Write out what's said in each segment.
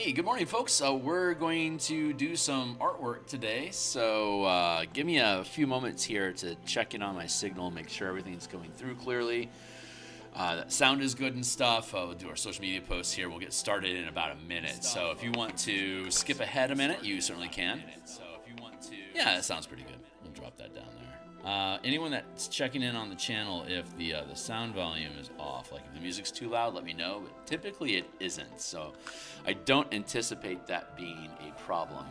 Hey, good morning, folks. We're going to do some artwork today, so give me a few moments here to check in on my signal, make sure everything's going through clearly. That sound is good and stuff. We'll do our social media posts here. We'll get started in about a minute. So if you want to skip ahead a minute, you certainly can. Yeah, that sounds pretty good. We'll drop that down there. Anyone that's checking in on the channel, if the sound volume is off, like if the music's too loud, let me know. But typically it isn't, so I don't anticipate that being a problem.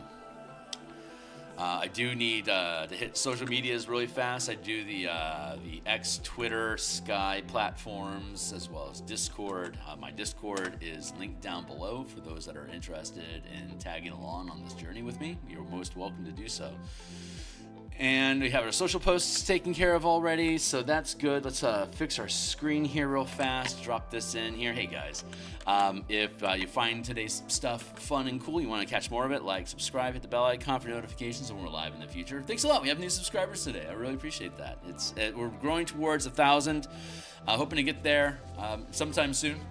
I do need to hit social medias really fast. I do the X, Twitter, Sky platforms, as well as Discord. My Discord is linked down below for those that are interested in tagging along on this journey with me. You're most welcome to do so. And we have our social posts taken care of already, so that's good. Let's fix our screen here real fast, drop this in here. Hey guys, if you find today's stuff fun and cool, you want to catch more of it, like, subscribe, hit the bell icon for notifications when we're live in the future. Thanks a lot. We have new subscribers today. I really appreciate that. We're growing towards 1,000. Hoping to get there sometime soon.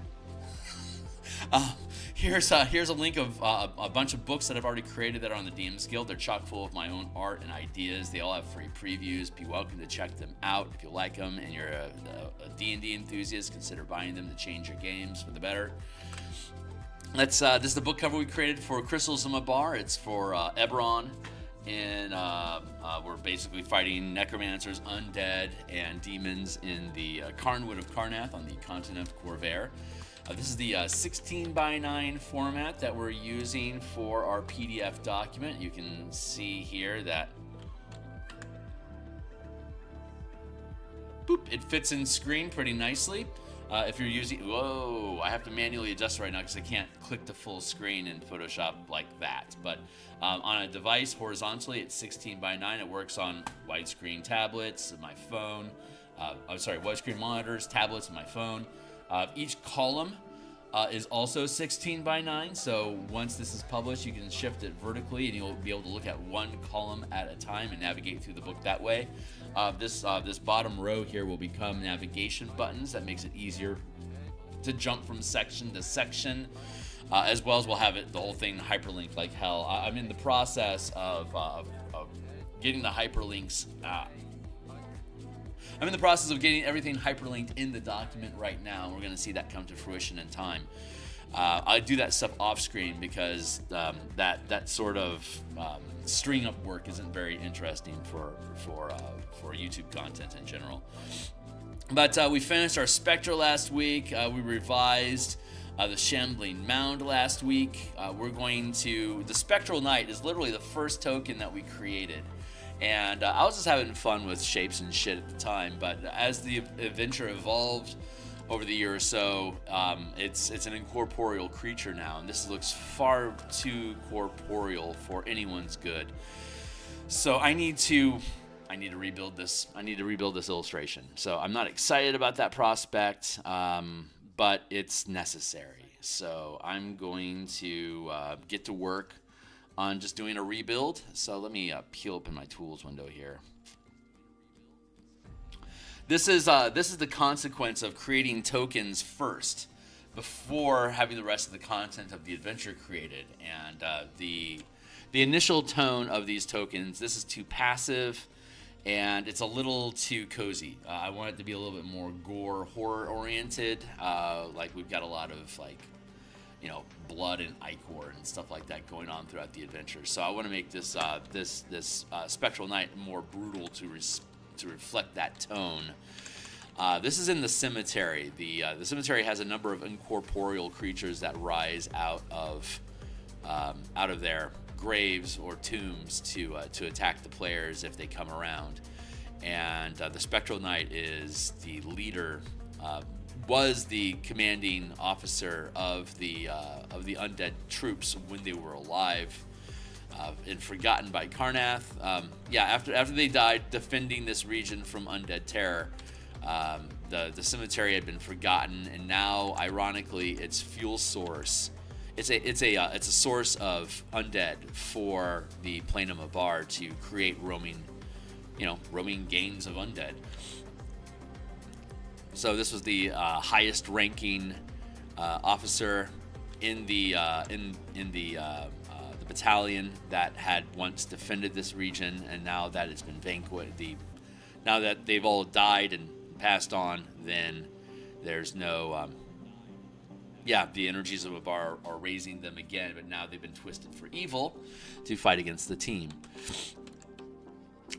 Here's a link of a bunch of books that I've already created that are on the DMsGuild. They're chock full of my own art and ideas. They all have free previews. Be welcome to check them out. If you like them and you're a D&D enthusiast, consider buying them to change your games for the better. This is the book cover we created for Crystals in My Bar. It's for Eberron, and we're basically fighting necromancers, undead, and demons in the Carnwood of Carnath on the continent of Corvair. This is the 16:9 format that we're using for our PDF document. You can see here that it fits in screen pretty nicely. If you're using, I have to manually adjust right now because I can't click to full screen in Photoshop like that. But on a device horizontally, it's 16:9. It works on widescreen tablets, my phone. Widescreen monitors, tablets, and my phone. Each column is also 16:9, so once this is published, you can shift it vertically, and you'll be able to look at one column at a time and navigate through the book that way. This bottom row here will become navigation buttons. That makes it easier to jump from section to section, as well as we'll have the whole thing hyperlinked like hell. I'm in the process of getting the hyperlinks. I'm in the process of getting everything hyperlinked in the document right now, and we're going to see that come to fruition in time. I do that stuff off screen because that sort of string up work isn't very interesting for YouTube content in general. But we finished our Spectre last week. We revised the Shambling Mound last week. The Spectral Knight is literally the first token that we created. And I was just having fun with shapes and shit at the time, but as the adventure evolved over the year or so, it's an incorporeal creature now, and this looks far too corporeal for anyone's good. So I need to rebuild this. I need to rebuild this illustration. So I'm not excited about that prospect, but it's necessary. So I'm going to get to work on just doing a rebuild. So let me peel open my tools window here. This is the consequence of creating tokens first before having the rest of the content of the adventure created. And the initial tone of these tokens, this is too passive and it's a little too cozy. I want it to be a little bit more gore, horror oriented. Like we've got a lot of blood and ichor and stuff like that going on throughout the adventure. So I want to make this Spectral Knight more brutal to reflect that tone. This is in the cemetery. The cemetery has a number of incorporeal creatures that rise out of their graves or tombs to attack the players if they come around. And the Spectral Knight is the leader. Was the commanding officer of the undead troops when they were alive and forgotten by Carnath. After they died defending this region from undead terror, the cemetery had been forgotten, and now ironically its fuel source. It's a source of undead for the Plane of Mabar to create roaming gangs of undead. So this was the highest ranking officer in the the battalion that had once defended this region, and now that it's been vanquished, now that they've all died and passed on, then there's no the energies of Avar are raising them again, but now they've been twisted for evil to fight against the team.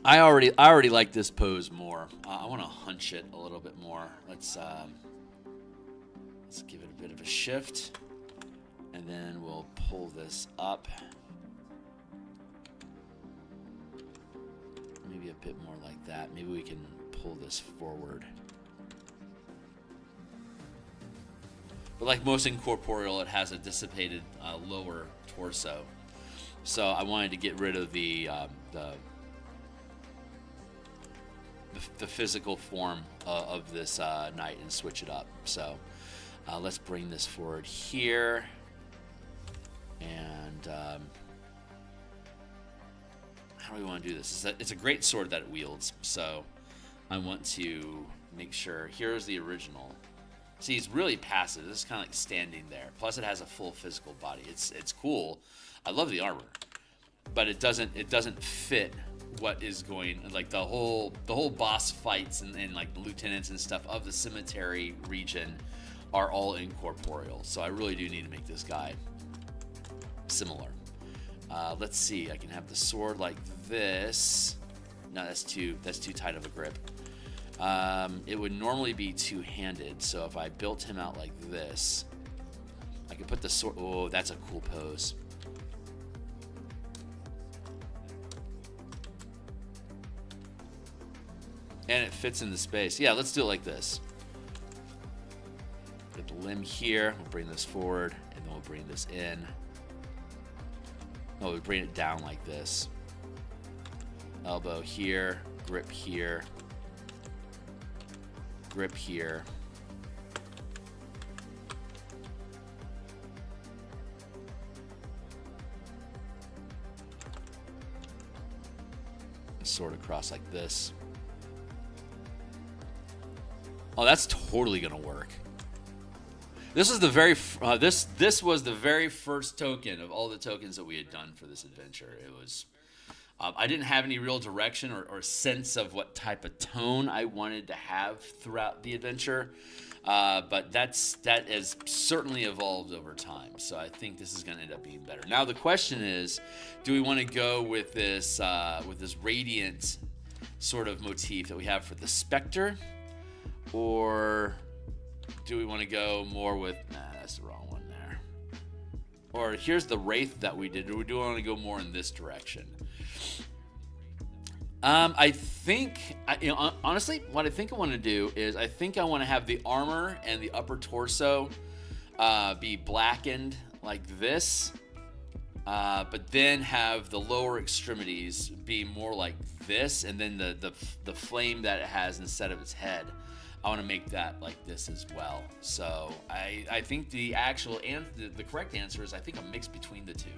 I already like this pose more. I want to hunch it a little bit more. Let's give it a bit of a shift, and then we'll pull this up. Maybe a bit more like that. Maybe we can pull this forward. But like most incorporeal, it has a dissipated lower torso. So I wanted to get rid of the physical form of this knight and switch it up. So let's bring this forward here. And how do we want to do this? It's a great sword that it wields. So I want to make sure. Here's the original. See, he's really passive. This is kind of like standing there. Plus, it has a full physical body. It's cool. I love the armor, but it doesn't fit what is going, like the whole boss fights and like the lieutenants and stuff of the cemetery region are all incorporeal. So I really do need to make this guy similar. Let's see. I can have the sword like this. No, that's too tight of a grip. It would normally be two-handed, so if I built him out like this, I could put the sword. Oh, that's a cool pose. And it fits in the space. Yeah, let's do it like this. Get the limb here. We'll bring this forward, and then we'll bring this in. No, we'll bring it down like this. Elbow here, grip here. Grip here. Sword across like this. Oh, that's totally gonna work. This is the very this was the very first token of all the tokens that we had done for this adventure. It was. I didn't have any real direction or sense of what type of tone I wanted to have throughout the adventure, but that has certainly evolved over time. So I think this is going to end up being better. Now the question is, do we want to go with this radiant sort of motif that we have for the Spectre, or do we want to go more with? Nah, that's the wrong one there. Or here's the Wraith that we did. Or do we want to go more in this direction? I think, honestly, what I think I want to do is I think I want to have the armor and the upper torso be blackened like this, but then have the lower extremities be more like this, and then the flame that it has instead of its head, I want to make that like this as well. So I think the actual and the correct answer is I think a mix between the two.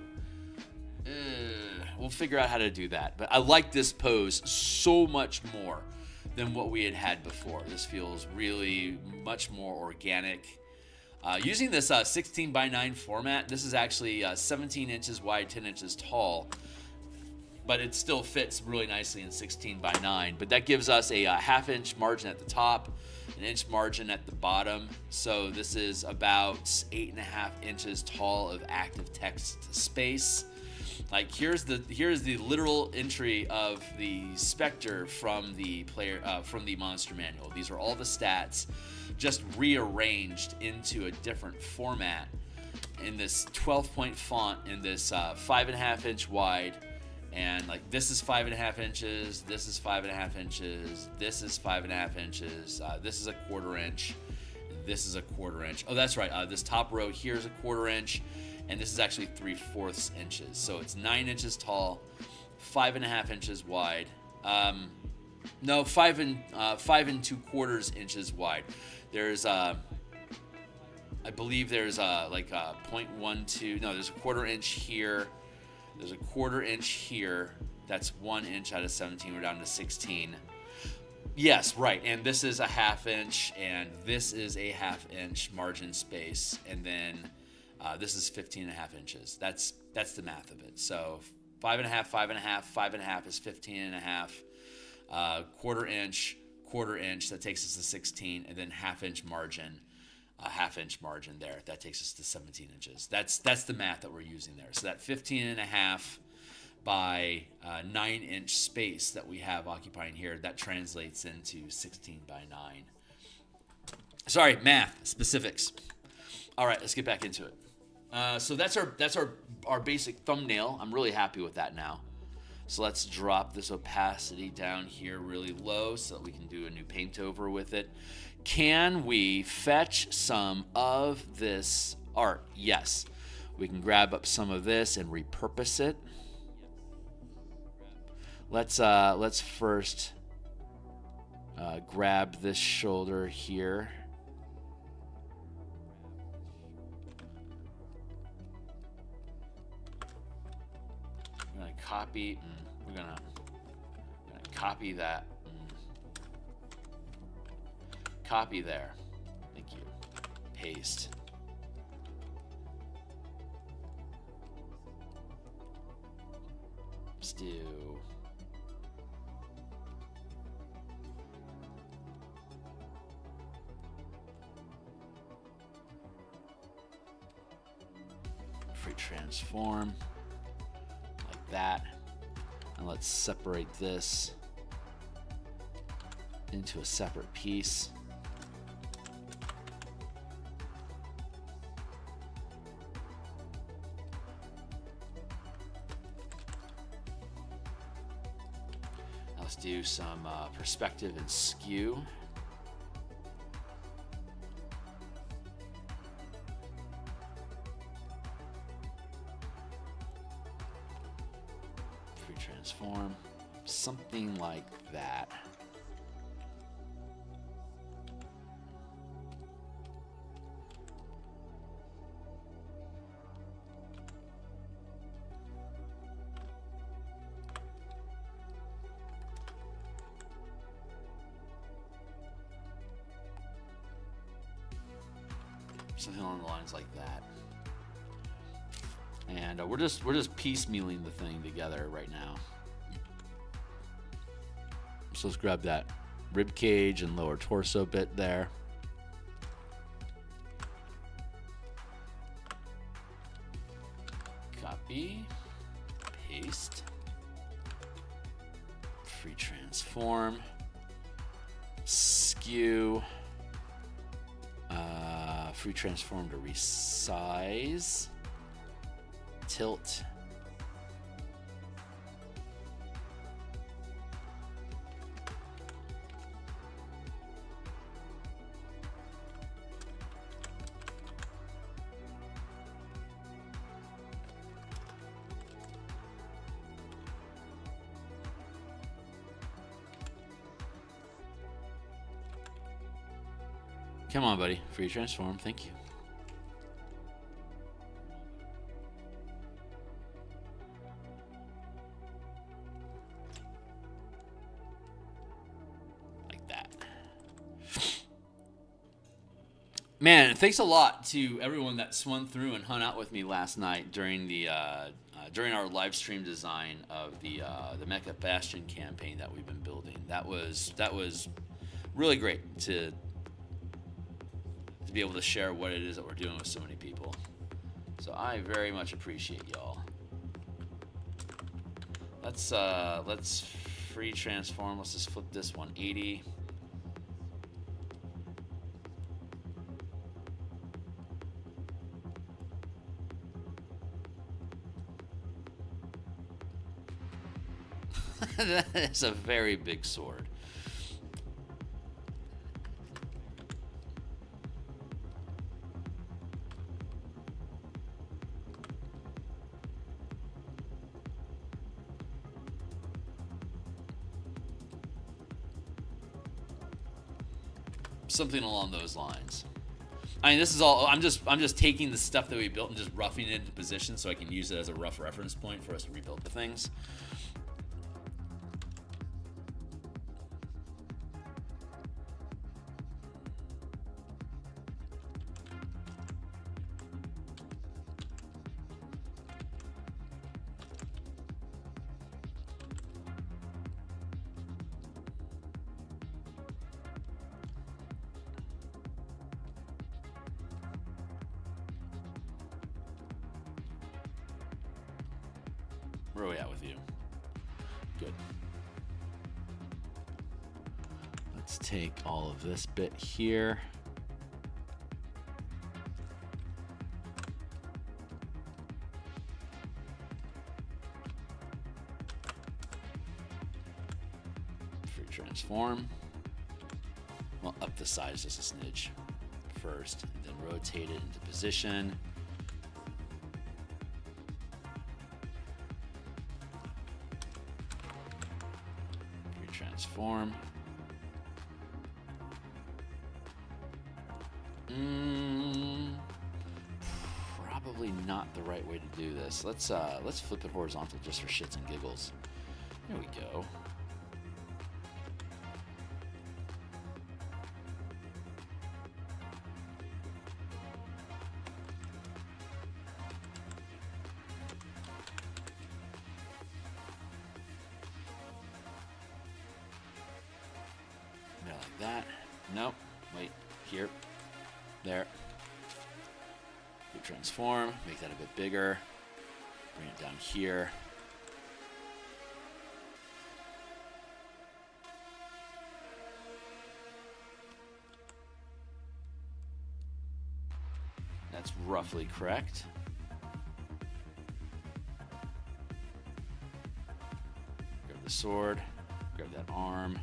We'll figure out how to do that. But I like this pose so much more than what we had before. This feels really much more organic. Using this 16 by 9 format, this is actually 17 inches wide, 10 inches tall. But it still fits really nicely in 16 by 9. But that gives us a half-inch margin at the top, an inch margin at the bottom. So this is about 8.5 inches tall of active text space. Like here's the literal entry of the Spectre from the monster manual. These are all the stats, just rearranged into a different format in this 12-point font in this 5.5 inch wide, and like this is 5.5 inches, this is 5.5 inches, this is 5.5 inches, this is a 1/4 inch, this is a 1/4 inch. Oh, that's right. This top row here is a 1/4 inch. And this is actually 3/4 inches. So it's 9 inches tall, 5.5 inches wide. No, 5 and 2/4 inches wide. There's I believe there's like a 0.12. No, there's a 1/4 inch here. There's a 1/4 inch here. That's 1 inch out of 17. We're down to 16. Yes, right. And this is a 1/2 inch, and this is a 1/2 inch margin space, and then This is 15.5 inches. That's the math of it. So 5.5, 5.5, 5.5 is 15.5. Quarter inch. That takes us to 16, and then half-inch margin there. That takes us to 17 inches. That's the math that we're using there. So that 15.5 by 9-inch space that we have occupying here, that translates into 16 by 9. Sorry, math specifics. All right, let's get back into it. So that's our basic thumbnail. I'm really happy with that now. So let's drop this opacity down here really low so that we can do a new paint over with it. Can we fetch some of this art? Yes. We can grab up some of this and repurpose it. Let's first grab this shoulder here. We're gonna copy. We're gonna copy that. Copy there. Thank you. Paste. Let's do. Free transform. Like that. And let's separate this into a separate piece. Now let's do some perspective and skew. Transform, something like that. Something along the lines like that. And we're just piecemealing the thing together right now. So let's grab that rib cage and lower torso bit there. Copy, paste, free transform, skew, free transform to resize. Tilt. Come on, buddy. Free transform. Thank you. Man, thanks a lot to everyone that swung through and hung out with me last night during the during our live stream design of the Mecha Bastion campaign that we've been building. That was really great to be able to share what it is that we're doing with so many people. So I very much appreciate y'all. Let's free transform. Let's just flip this 180. That is a very big sword. Something along those lines. I mean, this is all. I'm just taking the stuff that we built and just roughing it into position so I can use it as a rough reference point for us to rebuild the things. Where are we at with you? Good. Let's take all of this bit here. Free transform. Well, up the size just a smidge first, and then rotate it into position. Free transform. Probably not the right way to do this. Let's flip it horizontal just for shits and giggles. There we go. Yeah, like that. Nope. Wait. Here. There. Transform, make that a bit bigger, bring it down here. That's roughly correct. Grab the sword, grab that arm.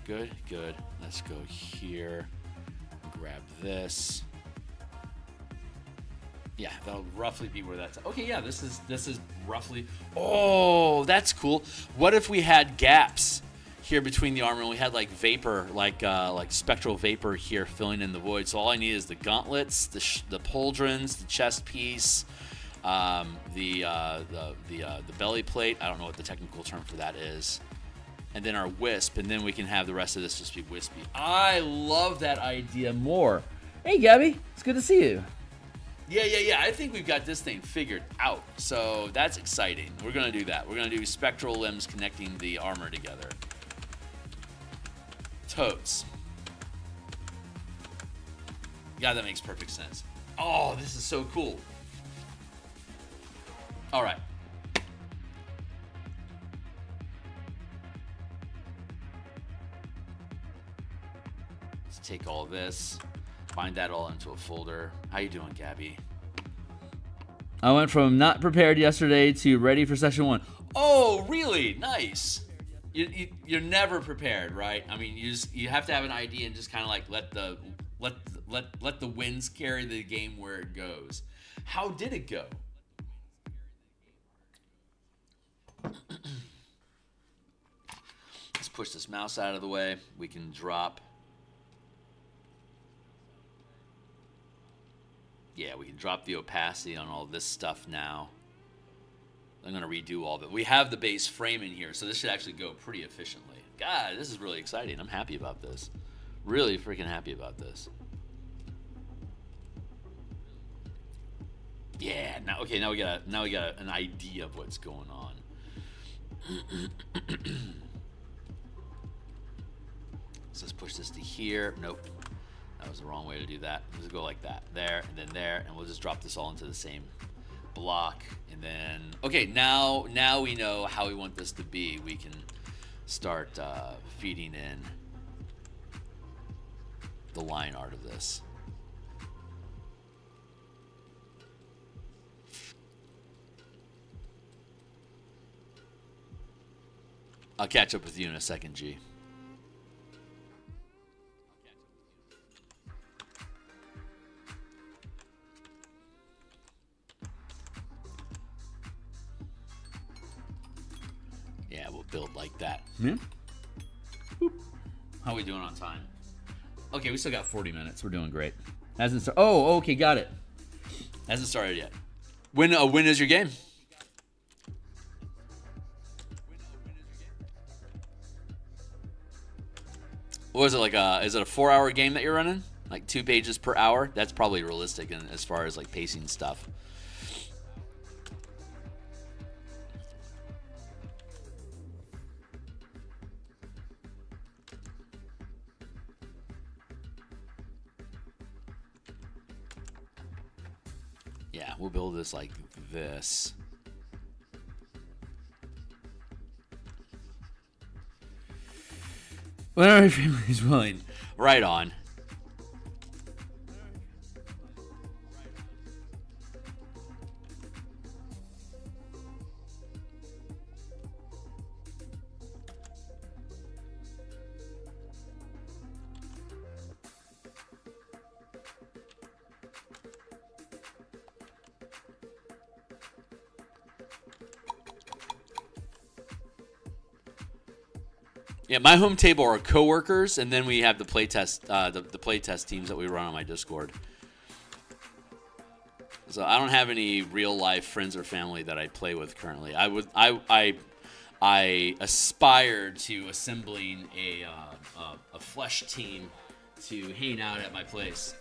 Good, good. Let's go here. Grab this. Yeah, that'll roughly be where that's at. Okay, yeah, this is roughly. Oh, that's cool. What if we had gaps here between the armor and we had like vapor, like spectral vapor here filling in the void? So all I need is the gauntlets, the pauldrons, the chest piece, the belly plate. I don't know what the technical term for that is. And then our wisp, and then we can have the rest of this just be wispy. I love that idea more. Hey, Gabby. It's good to see you. Yeah. I think we've got this thing figured out. So that's exciting. We're going to do that. We're going to do spectral limbs connecting the armor together. Totes. Yeah, that makes perfect sense. Oh, this is so cool. All right. Take all this, bind that all into a folder. How you doing, Gabby? I went from not prepared yesterday to ready for session 1. Oh, really? Nice. You're never prepared, right? I mean, you have to have an idea and just kind of like let the winds carry the game where it goes. How did it go? Let's push this mouse out of the way. We can drop. Yeah, we can drop the opacity on all this stuff now. I'm going to redo all of it. We have the base frame in here, so this should actually go pretty efficiently. God, this is really exciting. I'm happy about this. Really freaking happy about this. Yeah, now we got an idea of what's going on. So let's push this to here. Nope. That was the wrong way to do that. Let's go like that. There, and then there, and we'll just drop this all into the same block. And then, okay, now we know how we want this to be. We can start feeding in the line art of this. I'll catch up with you in a second, G. Yeah, we'll build like that. Yeah. How are we doing on time? Okay, we still got 40 minutes. We're doing great. Hasn't started. Oh, okay, got it. Hasn't started yet. When is your game? What is it like? Is it a 4-hour game that you're running? Like 2 pages per hour? That's probably realistic in, as far as like pacing stuff. Yeah, we'll build this like this. Whenever your family is willing. Right on. Yeah, my home table are coworkers, and then we have the playtest, the playtest teams that we run on my Discord. So I don't have any real life friends or family that I play with currently. I aspire to assembling a flesh team to hang out at my place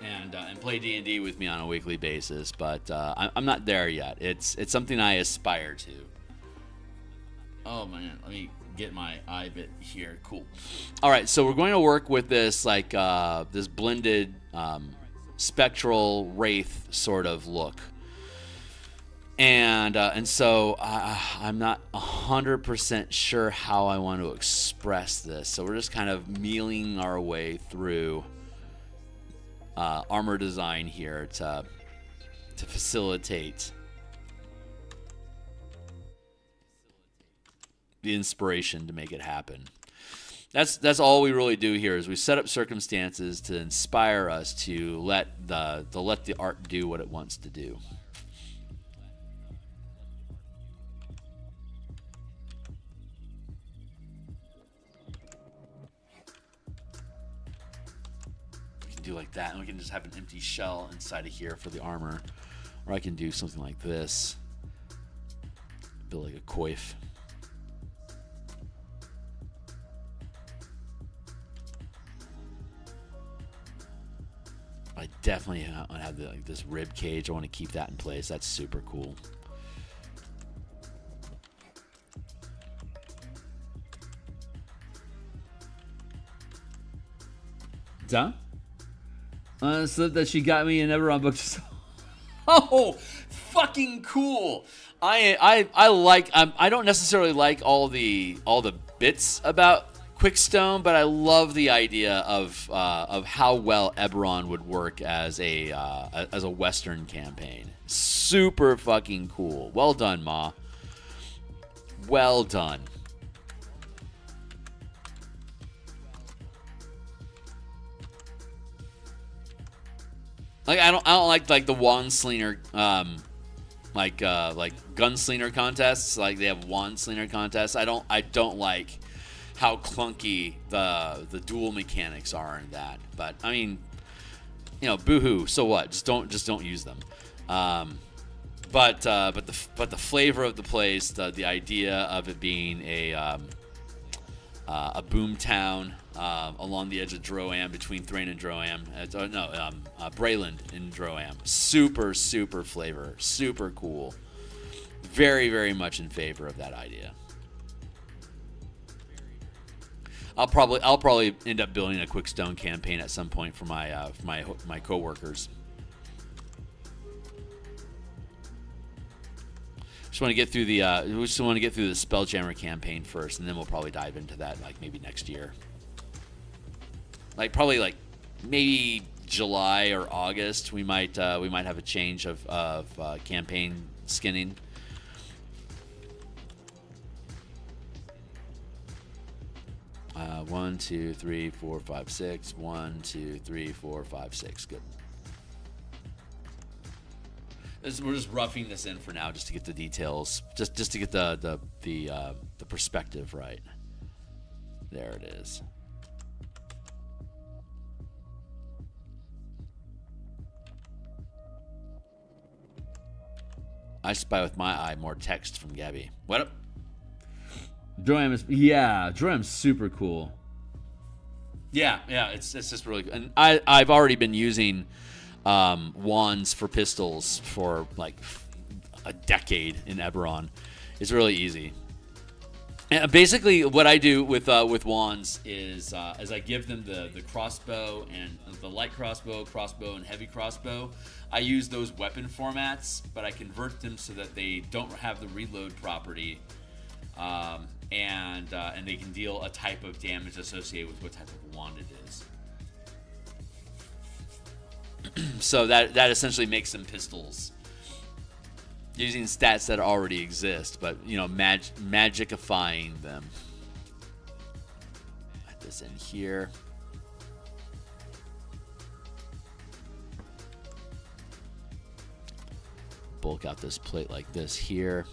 and play D&D with me on a weekly basis, but I'm not there yet. It's something I aspire to. Oh man, let me get my eye bit here. Cool. All right, so we're going to work with this like this blended spectral wraith sort of look, and so I'm not 100% sure how I want to express this. So we're just kind of mealing our way through armor design here to facilitate the inspiration to make it happen. That's all we really do here is we set up circumstances to inspire us to let the art do what it wants to do. We can do like that, and we can just have an empty shell inside of here for the armor, or I can do something like this, build like a coif. I definitely have this rib cage. I want to keep that in place. That's super cool. Done? So that she got me an Eberron book. Oh, fucking cool! I like. I don't necessarily like all the bits about Quickstone, but I love the idea of how well Eberron would work as a Western campaign. Super fucking cool. Well done, Ma. Well done. Like I don't like the wand slinger like gunslinger contests. Like they have wand slinger contests. I don't like how clunky the duel mechanics are in that. But I mean, boo-hoo. So what? Just don't use them. But the flavor of the place, the idea of it being a boom town along the edge of Droam, between Thrain and Droam. Brayland and Droam. Super flavor. Super cool. Very, very much in favor of that idea. I'll probably end up building a Quickstone campaign at some point for my coworkers. Just want to get through the Spelljammer campaign first, and then we'll probably dive into that like maybe next year. Like probably like maybe July or August, we might have a change of campaign skinning. 1, 2, 3, 4, 5, 6. 1, 2, 3, 4, 5, 6. Good. We're just roughing this in for now, just to get the details, just to get the perspective right. There it is. I spy with my eye more text from Gabby. What up? Droam's super cool. Yeah, it's just really good. And I've already been using wands for pistols for like a decade in Eberron. It's really easy. And basically, what I do with wands is I give them the crossbow and the light crossbow, and heavy crossbow. I use those weapon formats, but I convert them so that they don't have the reload property, and they can deal a type of damage associated with what type of wand it is. So that essentially makes them pistols, using stats that already exist, but magicifying them. Put this in here. Bulk out this plate like this here.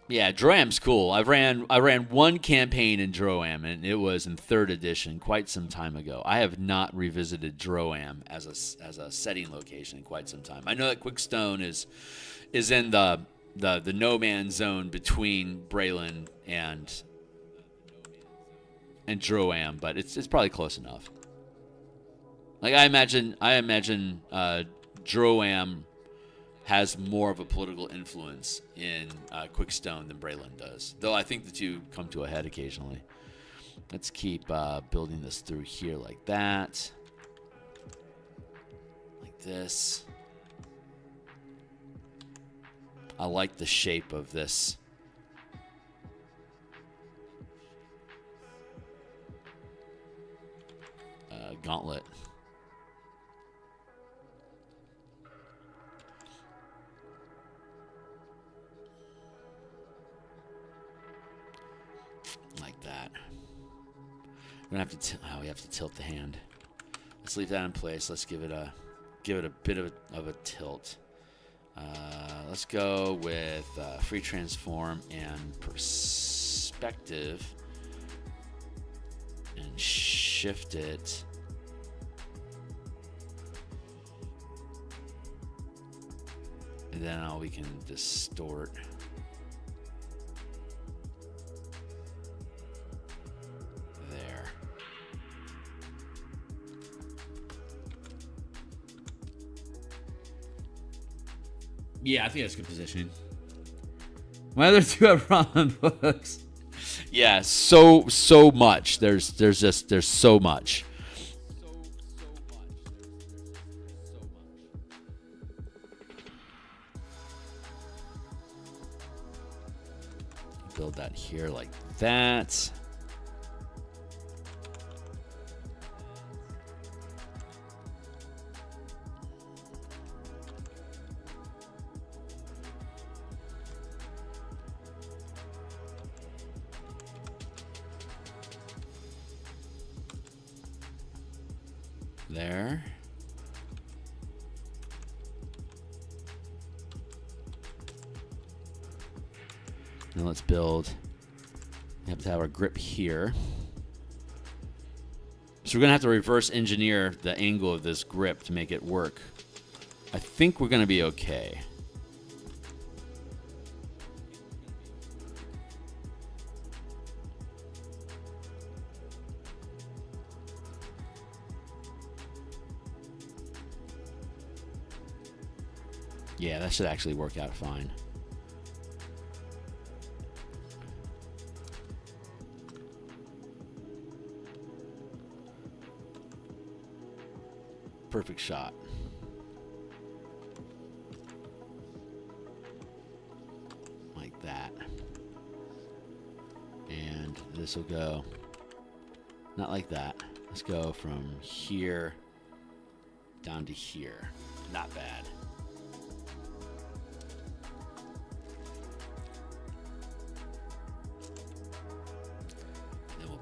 Yeah, Droam's cool. I ran one campaign in Droam, and it was in 3rd edition quite some time ago. I have not revisited Droam as a setting location in quite some time. I know that Quickstone is in the no man's zone between Braylon and Droam, but it's probably close enough. Like I imagine Droam has more of a political influence in Quickstone than Braylon does. Though I think the two come to a head occasionally. Let's keep building this through here like that. Like this. I like the shape of this. Gauntlet. Like that. We're gonna have to. We have to tilt the hand. Let's leave that in place. Let's give it a bit of a tilt. Let's go with free transform and perspective, and shift it. And then now we can distort. There. Yeah, I think that's good positioning. My other two have ramen books. Yeah, so much. There's so much. Build that here like that. There. Now let's build. We have to have our grip here. So we're going to have to reverse engineer the angle of this grip to make it work. I think we're going to be okay. Yeah, that should actually work out fine. Perfect shot. Like that. And this will go not like that. Let's go from here down to here. Not bad.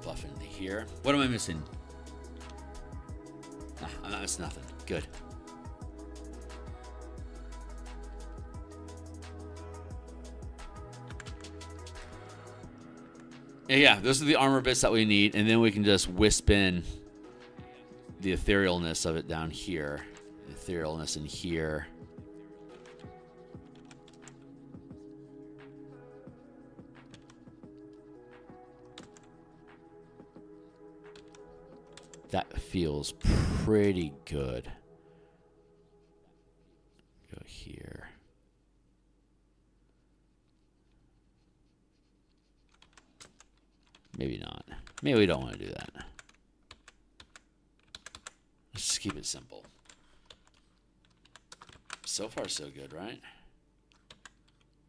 Buff into here. What am I missing? I'm not missing nothing. Good. Yeah, those are the armor bits that we need, and then we can just wisp in the etherealness of it down here. The etherealness in here. That feels pretty good. Go here. Maybe not. Maybe we don't want to do that. Let's just keep it simple. So far, so good, right?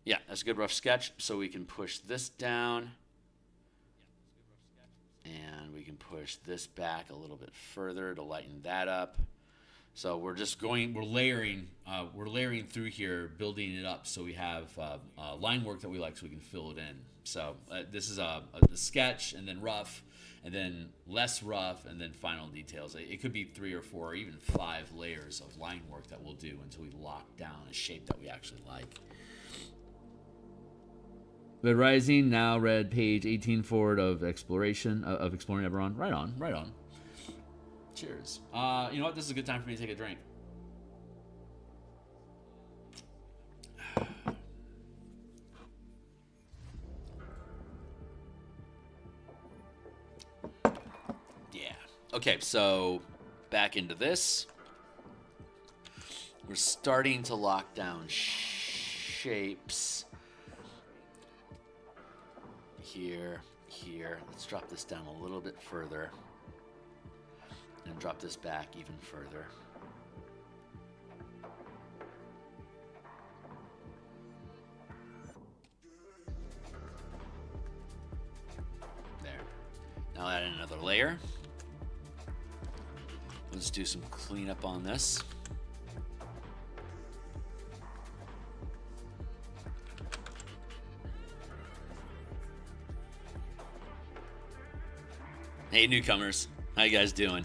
Yeah, that's a good rough sketch. So we can push this down. And we can push this back a little bit further to lighten that up. So we're just going, we're layering through here, building it up so we have line work that we like so we can fill it in. So this is a sketch, and then rough, and then less rough, and then final details. It could be 3 or 4 or even 5 layers of line work that we'll do until we lock down a shape that we actually like. Red Rising, now read page 18 forward of Exploring Eberron. Right on, right on. Cheers. You know what? This is a good time for me to take a drink. Yeah. Okay, so back into this. We're starting to lock down shapes. Here. Let's drop this down a little bit further. And drop this back even further. There. Now add another layer. Let's do some cleanup on this. Hey newcomers, how you guys doing?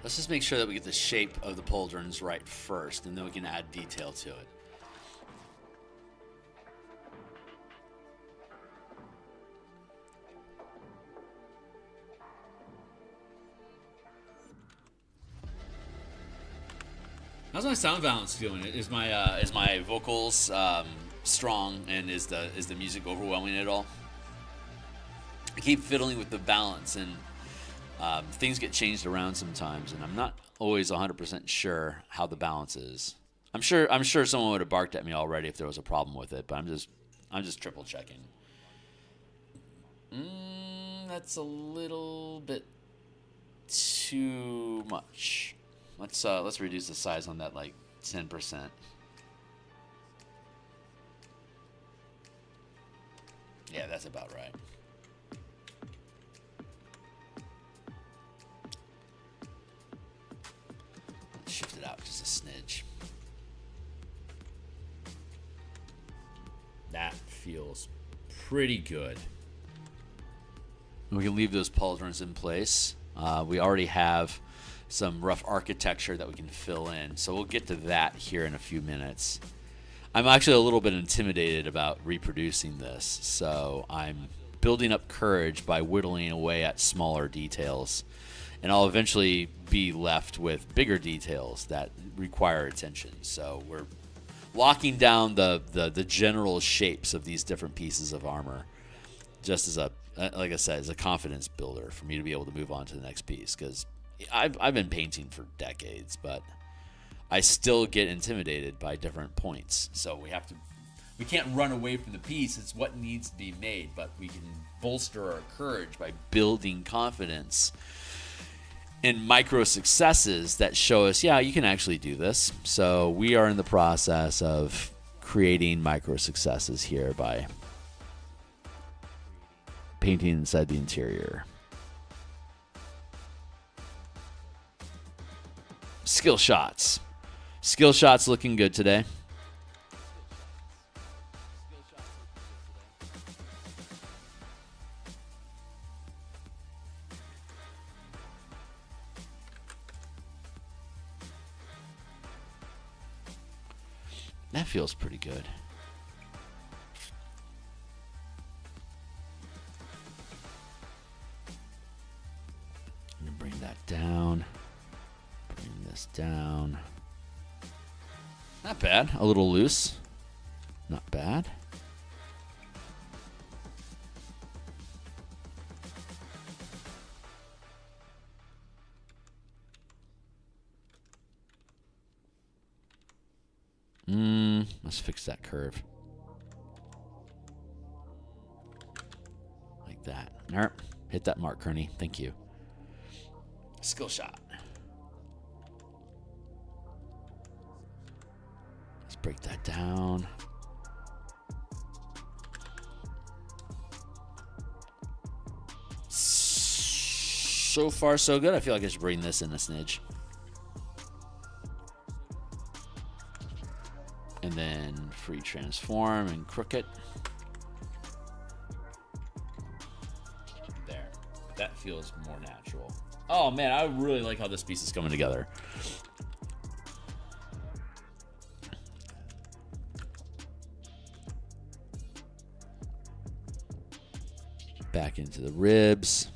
Let's just make sure that we get the shape of the pauldrons right first, and then we can add detail to it. How's my sound balance doing? Is my vocals strong, and is the music overwhelming at all? I keep fiddling with the balance, and things get changed around sometimes, and I'm not always 100% sure how the balance is. I'm sure someone would have barked at me already if there was a problem with it, but I'm just triple checking. That's a little bit too much. Let's reduce the size on that like 10%. Yeah, that's about right. Shift it out just a smidge. That feels pretty good. We can leave those pauldrons in place. We already have some rough architecture that we can fill in, so we'll get to that here in a few minutes. I'm actually a little bit intimidated about reproducing this, so I'm building up courage by whittling away at smaller details, and I'll eventually be left with bigger details that require attention. So we're locking down the general shapes of these different pieces of armor, just as like I said, as a confidence builder for me to be able to move on to the next piece, because I've been painting for decades, but I still get intimidated by different points. So we can't run away from the piece. It's what needs to be made, but we can bolster our courage by building confidence in micro successes that show us, yeah, you can actually do this. So we are in the process of creating micro successes here by painting inside the interior. Skill shots. Skill shots looking good today. That feels pretty good. that down. Bring this down. Not bad. A little loose. Not bad. Let's fix that curve. Like that. Nope. Hit that mark, Kearney. Thank you. Skill shot. Let's break that down. So far, so good. I feel like I should bring this in a smidge. And then free transform and crook it. There. That feels more natural. Oh man, I really like how this piece is coming together. Back into the ribs.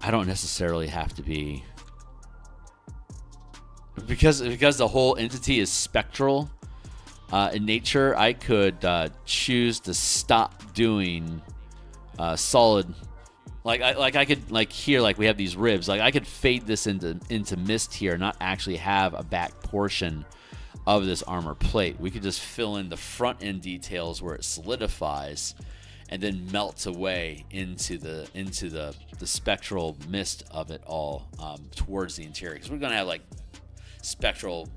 I don't necessarily have to be, because the whole entity is spectral in nature. I could choose to stop doing solid, I could here, like we have these ribs, like I could fade this into mist here, not actually have a back portion of this armor plate. We could just fill in the front end details where it solidifies and then melts away into the spectral mist of it all towards the interior. Because we're gonna have like spectral,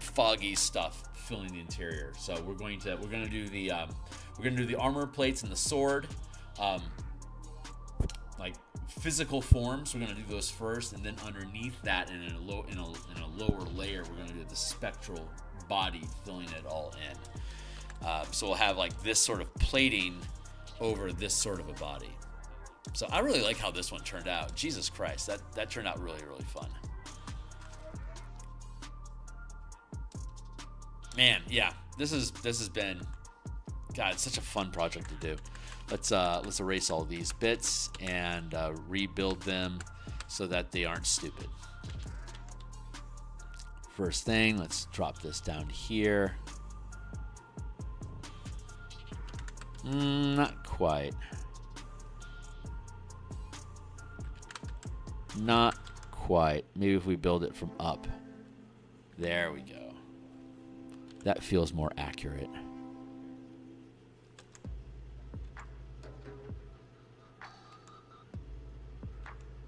foggy stuff filling the interior. So we're gonna do the armor plates and the sword, like physical forms. We're gonna do those first, and then underneath that, and in a lower layer, we're gonna do the spectral body filling it all in. So we'll have like this sort of plating over this sort of a body. So I really like how this one turned out. Jesus Christ, that turned out really, really fun. Man, yeah, this has been, God, it's such a fun project to do. Let's erase all these bits and rebuild them so that they aren't stupid. First thing, let's drop this down here. Not quite. Not quite. Maybe if we build it from up. There we go. That feels more accurate.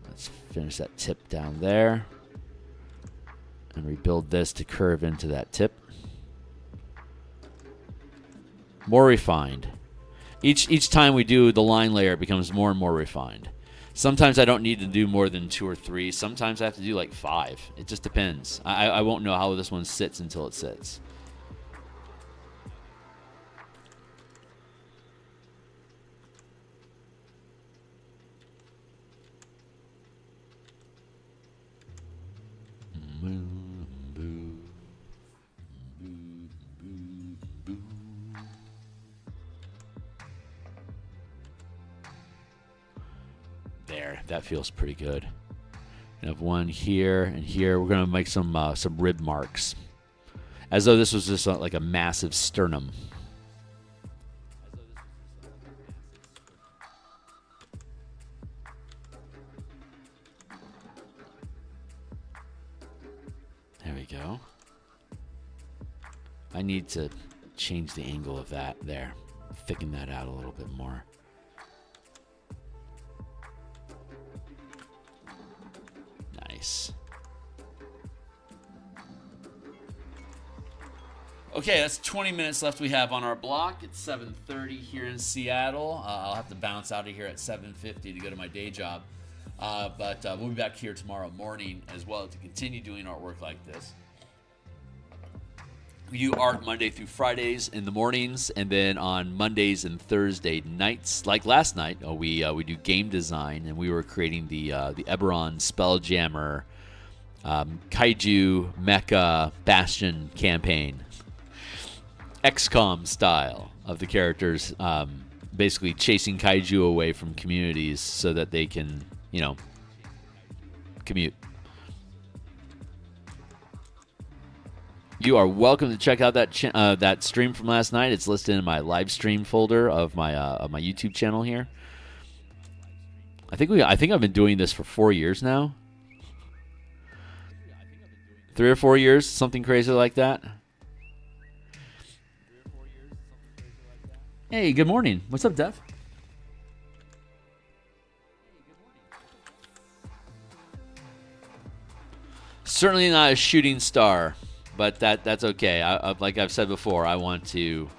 Let's finish that tip down there. And rebuild this to curve into that tip. More refined. Each time we do the line layer, it becomes more and more refined. Sometimes I don't need to do more than 2 or 3. Sometimes I have to do like 5. It just depends. I won't know how this one sits until it sits. There, that feels pretty good. We have one here and here. We're gonna make some rib marks, as though this was just like a massive sternum. There we go. I need to change the angle of that there, thicken that out a little bit more. Nice. Okay, that's 20 minutes left we have on our block. It's 7:30 here in Seattle. I'll have to bounce out of here at 7:50 to go to my day job. But we'll be back here tomorrow morning as well to continue doing artwork like this. We do art Monday through Fridays in the mornings, and then on Mondays and Thursday nights, like last night, we do game design, and we were creating the Eberron Spelljammer kaiju mecha bastion campaign, XCOM style of the characters, basically chasing kaiju away from communities so that they can, commute. You are welcome to check out that stream from last night. It's listed in my live stream folder of my YouTube channel here. I think I've been doing this for 4 years now. 3 or 4 years, something crazy like that. Hey, good morning. What's up, Dev? Certainly not a shooting star, but that's okay. Like I've said before, I want to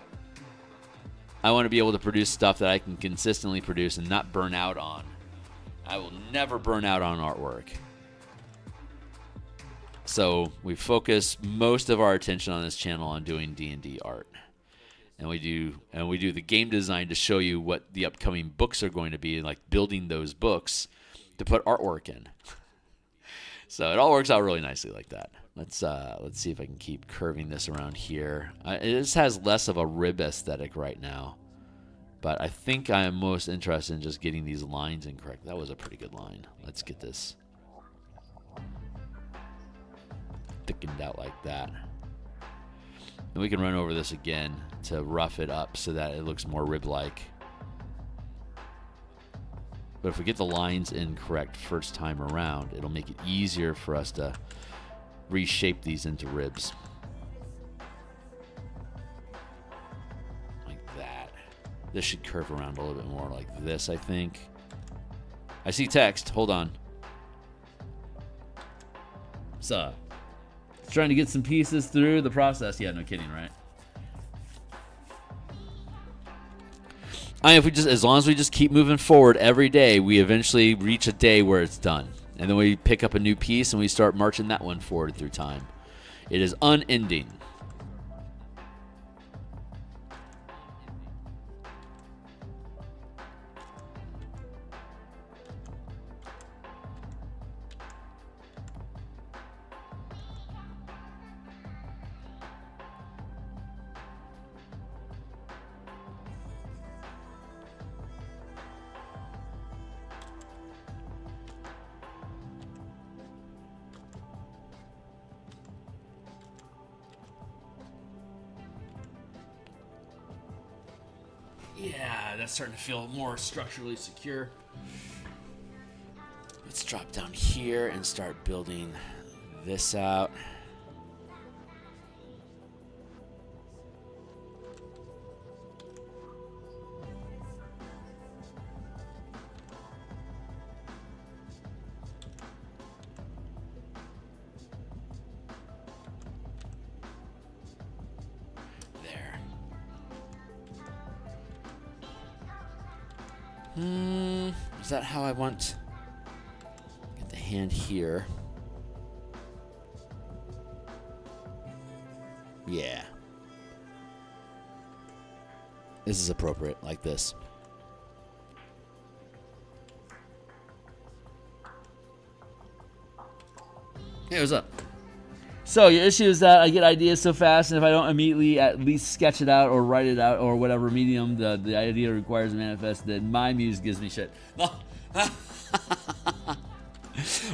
be able to produce stuff that I can consistently produce and not burn out on. I will never burn out on artwork. So we focus most of our attention on this channel on doing D&D art. And we do the game design to show you what the upcoming books are going to be, like building those books to put artwork in. So it all works out really nicely like that. Let's see if I can keep curving this around here. This has less of a rib aesthetic right now, but I think I am most interested in just getting these lines incorrect. That was a pretty good line. Let's get this thickened out like that. And we can run over this again to rough it up so that it looks more rib-like. But if we get the lines incorrect first time around, it'll make it easier for us to reshape these into ribs. Like that. This should curve around a little bit more like this, I think. I see text. Hold on. So, trying to get some pieces through the process. Yeah, no kidding, right? As long as we just keep moving forward every day, we eventually reach a day where it's done. And then we pick up a new piece and we start marching that one forward through time. It is unending. Yeah, that's starting to feel more structurally secure. Let's drop down here and start building this out. Is that how I want? Get the hand here. Yeah. This is appropriate, like this. Hey, what's up? So your issue is that I get ideas so fast, and if I don't immediately at least sketch it out or write it out or whatever medium the idea requires to manifest, then my muse gives me shit.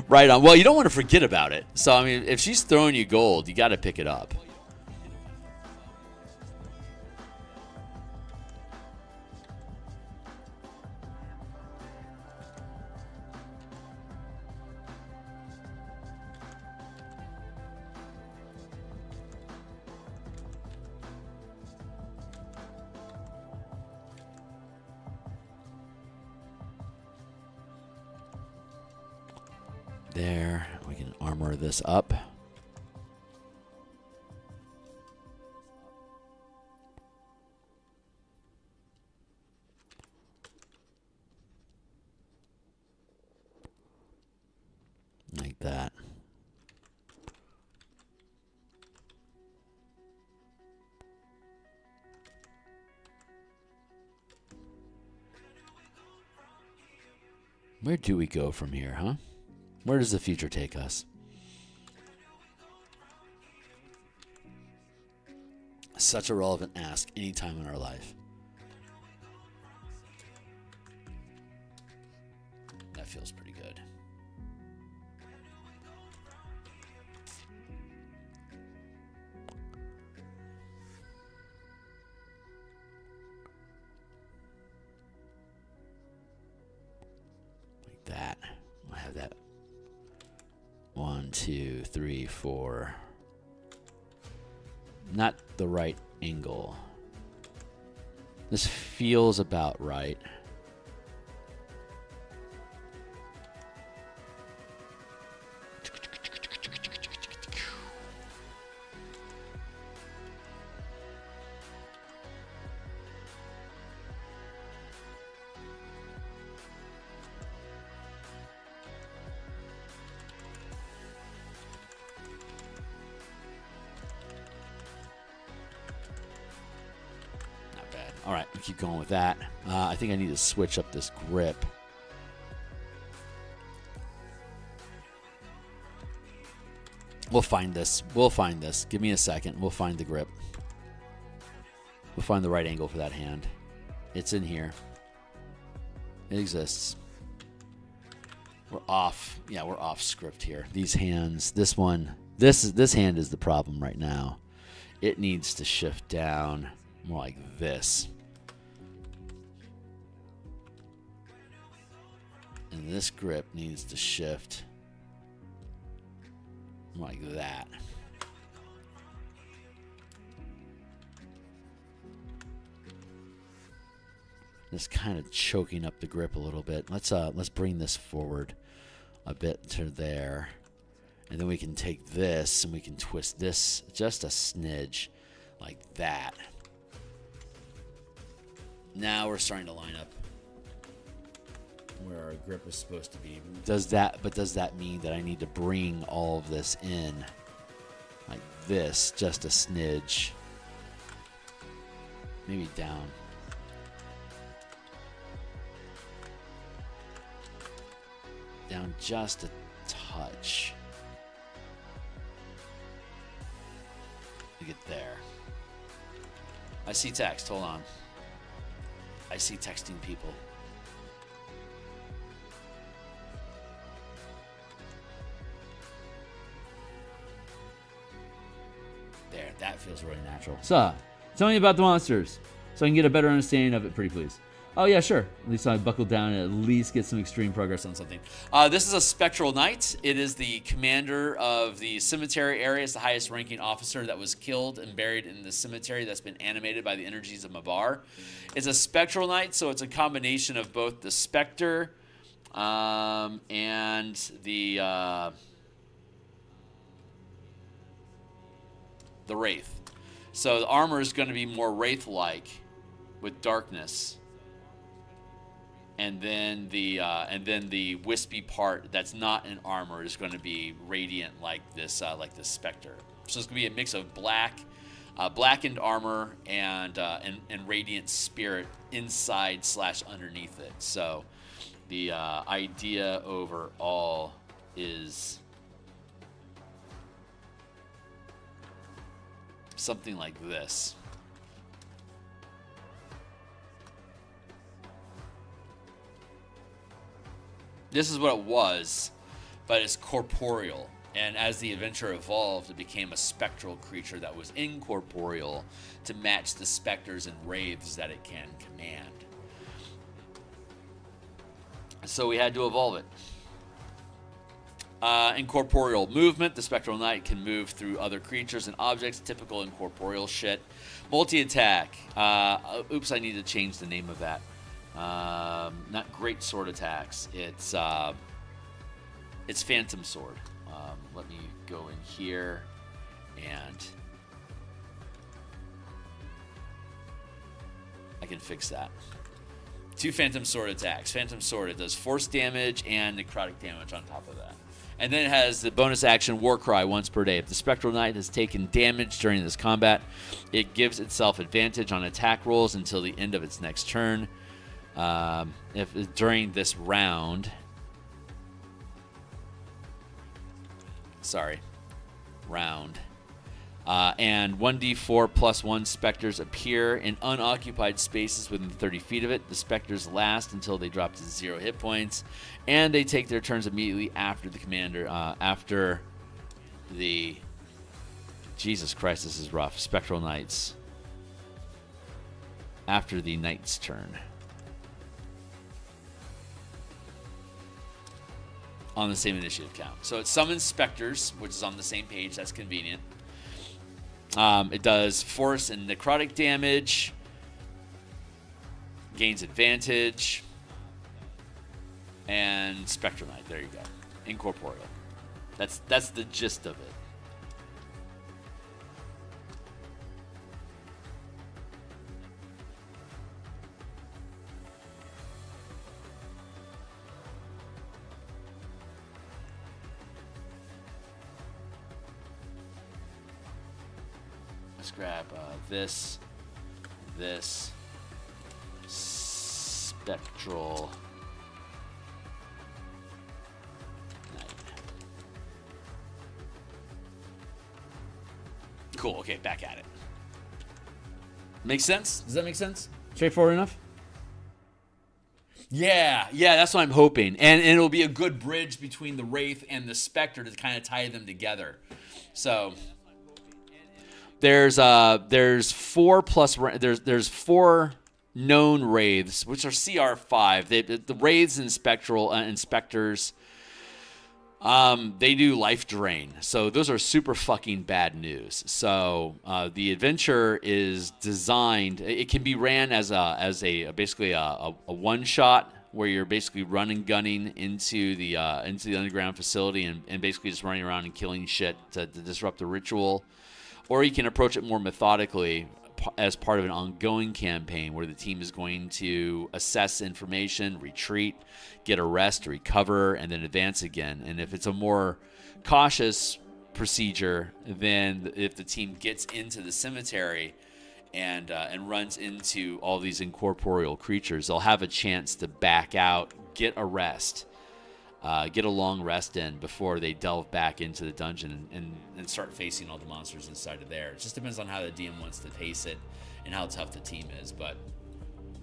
Right on. Well, you don't want to forget about it. So, I mean, if she's throwing you gold, you got to pick it up. There, we can armor this up. Like that. Where do we go from here, huh? Where does the future take us? Such a relevant ask anytime in our life. That feels pretty good. Like that. I'll have that. 1, 2, 3, 4. Not the right angle. This feels about right. All right, we keep going with that. I think I need to switch up this grip. We'll find this. We'll find this. Give me a second. We'll find the grip. We'll find the right angle for that hand. It's in here. It exists. We're off. Yeah, we're off script here. These hands. This one. This hand is the problem right now. It needs to shift down more like this. And this grip needs to shift more like that. Just kind of choking up the grip a little bit. Let's bring this forward a bit to there. And then we can take this and we can twist this just a smidge like that. Now we're starting to line up where our grip is supposed to be. Does that mean that I need to bring all of this in like this, just a smidge? Maybe down. Down just a touch. Look at there. I see text. Hold on. I see texting people. There, that feels really natural. So, tell me about the monsters so I can get a better understanding of it, pretty please. Oh, yeah, sure. At least I buckle down and at least get some extreme progress on something. This is a Spectral Knight. It is the commander of the cemetery area. It's the highest ranking officer that was killed and buried in the cemetery that's been animated by the energies of Mabar. It's a Spectral Knight, so it's a combination of both the Spectre and the Wraith. So the armor is going to be more Wraith-like with darkness. And then the wispy part that's not in armor is going to be radiant like this Spectre. So it's going to be a mix of blackened armor and radiant spirit inside / underneath it. So the idea overall is something like this. This is what it was, but it's corporeal. And as the adventure evolved, it became a spectral creature that was incorporeal to match the specters and wraiths that it can command. So we had to evolve it. Incorporeal movement. The Spectral Knight can move through other creatures and objects. Typical incorporeal shit. Multi-attack. Oops, I need to change the name of that. Not great sword attacks. It's Phantom Sword. Let me go in here and I can fix that. 2 Phantom Sword attacks. Phantom Sword, it does force damage and necrotic damage on top of that. And then it has the bonus action War Cry once per day. If the Spectral Knight has taken damage during this combat, it gives itself advantage on attack rolls until the end of its next turn. If during this round, And 1d4 plus 1 specters appear in unoccupied spaces within 30 feet of it. The specters last until they drop to 0 hit points, and they take their turns immediately after the commander, after the... Jesus Christ, this is rough. Spectral Knights. After the Knight's turn. On the same initiative count. So it summons specters, which is on the same page. That's convenient. It does force and necrotic damage. Gains advantage. And Spectral Knight. There you go. Incorporeal. That's the gist of it. Let's grab this Spectral Knight. Cool, okay, back at it. Makes sense? Does that make sense? Straightforward enough? Yeah, that's what I'm hoping. And it'll be a good bridge between the Wraith and the Spectre to kind of tie them together. So... There's 4 known wraiths, which are CR5. The wraiths and spectral and specters, they do life drain. So those are super fucking bad news. So the adventure is designed. It can be ran as basically a one shot where you're basically running gunning into the underground facility and basically just running around and killing shit to disrupt the ritual. Or you can approach it more methodically as part of an ongoing campaign where the team is going to assess information, retreat, get a rest, recover, and then advance again. And if it's a more cautious procedure, then if the team gets into the cemetery and runs into all these incorporeal creatures, they'll have a chance to back out, get a rest, get a long rest in before they delve back into the dungeon and start facing all the monsters inside of there. It just depends on how the DM wants to pace it and how tough the team is. But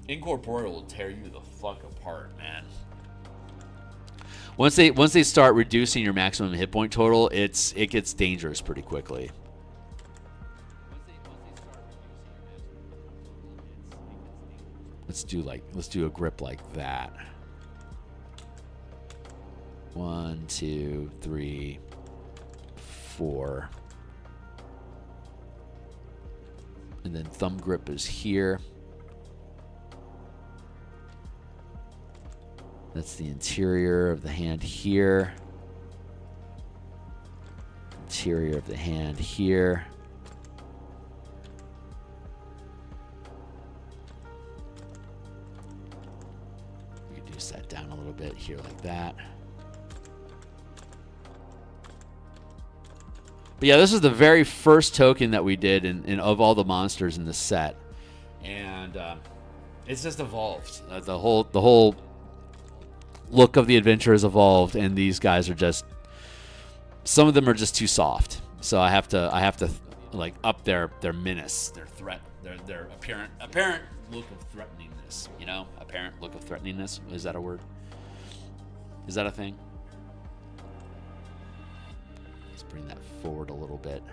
incorporeal will tear you the fuck apart, man. Once they start reducing your maximum hit point total, it gets dangerous pretty quickly. Let's do a grip like that. 1, 2, 3, 4. And then thumb grip is here. That's the interior of the hand here. Interior of the hand here. Reduce that down a little bit here like that. But yeah, this is the very first token that we did of all the monsters in the set, and it's just evolved. The whole look of the adventure has evolved, and these guys are just, some of them are just too soft. So I have to like up their menace, their threat, their apparent look of threateningness. You know, apparent look of threateningness. Is that a word? Is that a thing? Bring that forward a little bit.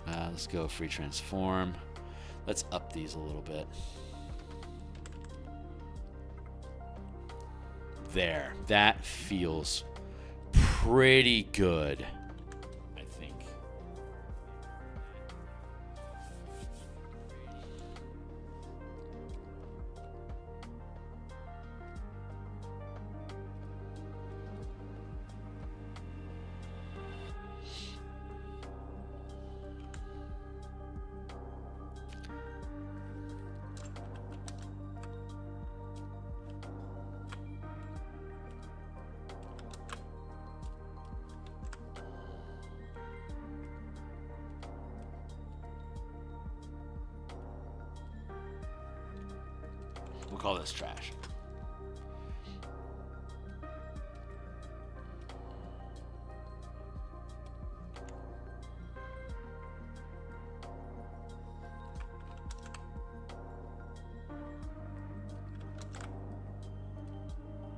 Let's go free transform. Let's up these a little bit. There. That feels pretty good. We'll call this trash.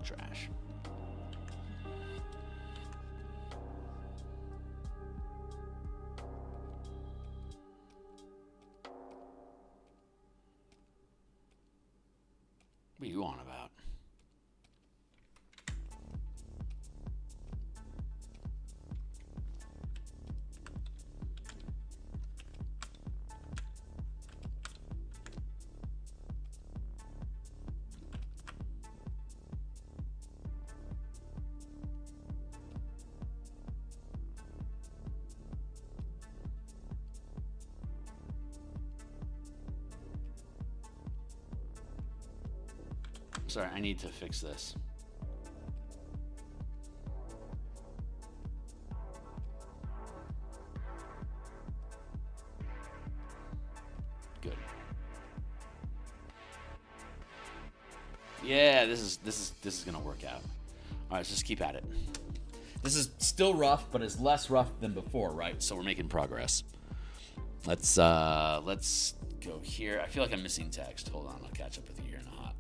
Trash. What are you on about? Sorry, I need to fix this. Good. Yeah, this is gonna work out. All right, let's just keep at it. This is still rough, but it's less rough than before, right? So we're making progress. Let's go here. I feel like I'm missing text. Hold on, I'll catch up with you here in a hot.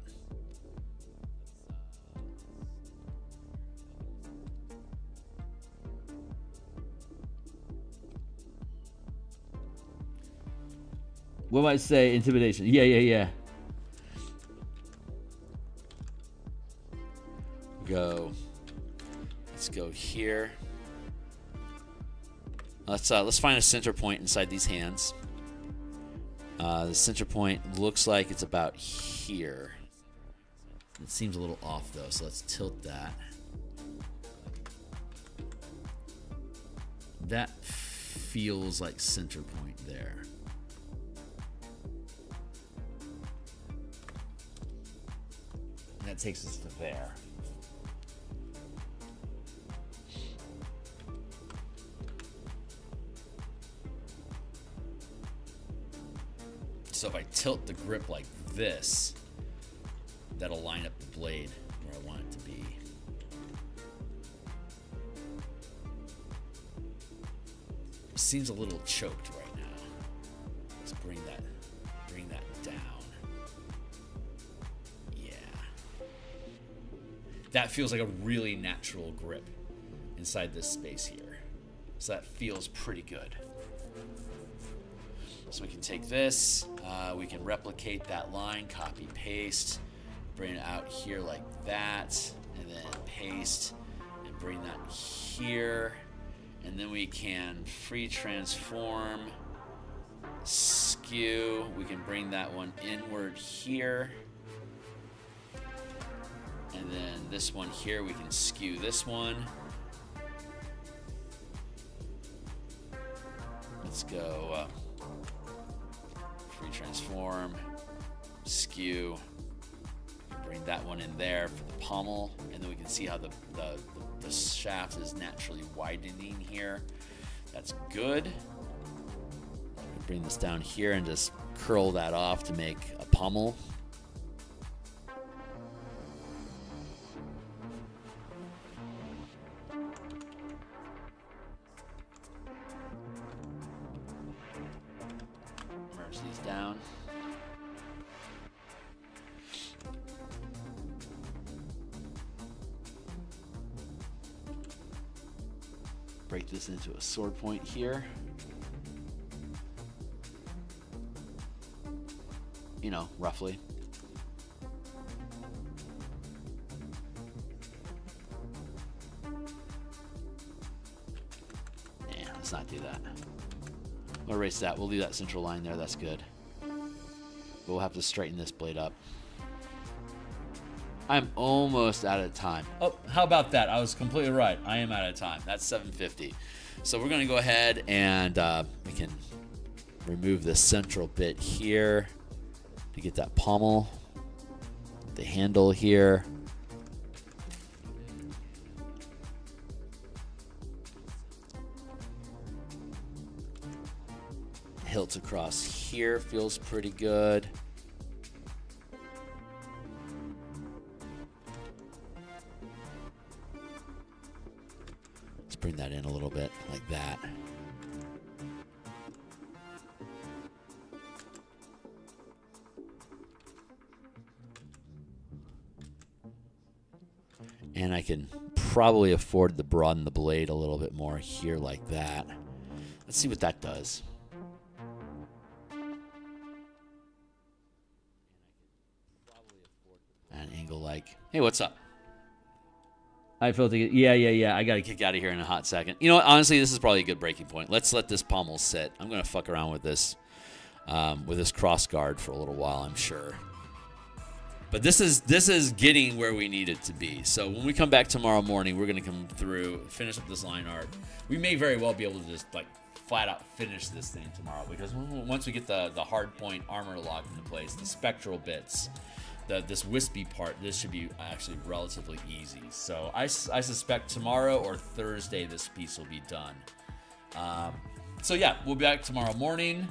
What might I say? Intimidation. Yeah. Let's go here. Let's find a center point inside these hands. The center point looks like it's about here. It seems a little off though, so let's tilt that. That feels like center point there. That takes us to there. So if I tilt the grip like this, that'll line up the blade where I want it to be. It seems a little choked right now. Let's bring that down. That feels like a really natural grip inside this space here. So that feels pretty good. So we can take this, we can replicate that line, copy, paste, bring it out here like that, and then paste, and bring that here. And then we can free transform, skew, we can bring that one inward here. And then this one here, we can skew this one. Let's go free transform, skew, bring that one in there for the pommel, and then we can see how the shaft is naturally widening here. That's good. Bring this down here and just curl that off to make a pommel. Down. Break this into a sword point here. You know, roughly. Yeah, let's not do that. We'll erase that. We'll leave that central line there. That's good. We'll have to straighten this blade up. I'm almost out of time. Oh, how about that? I was completely right. I am out of time. That's 7:50. So we're going to go ahead and we can remove the central bit here to get that pommel. The handle here. Hilt across here feels pretty good. bring that in a little bit like that. And I can probably afford to broaden the blade a little bit more here like that. Let's see what that does. An angle like, hey, what's up? I felt it. Yeah. I got to Kick out of here in a hot second. You know what? Honestly, this is probably a good breaking point. Let's let this pommel sit. I'm going to fuck around with this cross guard for a little while, I'm sure. But this is getting where we need it to be. So when we come back tomorrow morning, we're going to come through, finish up this line art. We may very well be able to just like flat out finish this thing tomorrow, because once we get the hard point armor locked into place, the spectral bits, this wispy part, this should be actually relatively easy. So I suspect tomorrow or Thursday this piece will be done. So yeah, we'll be back tomorrow morning.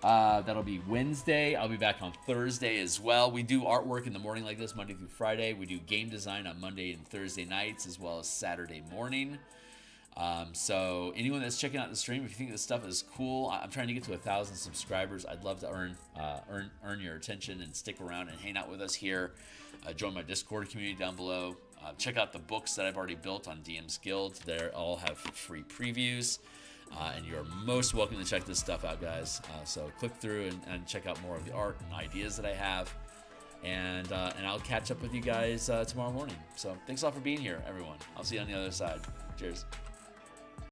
That'll be Wednesday. I'll be back on Thursday as well. We do artwork in the morning like this, Monday through Friday. We do game design on Monday and Thursday nights, as well as Saturday morning. So anyone that's checking out the stream, if you think this stuff is cool, I'm trying to get to 1,000 subscribers. I'd love to earn your attention and stick around and hang out with us here. Join my Discord community down below. Check out the books that I've already built on DMsGuild. They all have free previews. And you're most welcome to check this stuff out, guys. So click through and check out more of the art and ideas that I have. And I'll catch up with you guys tomorrow morning. So thanks a lot for being here, everyone. I'll see you on the other side. Cheers.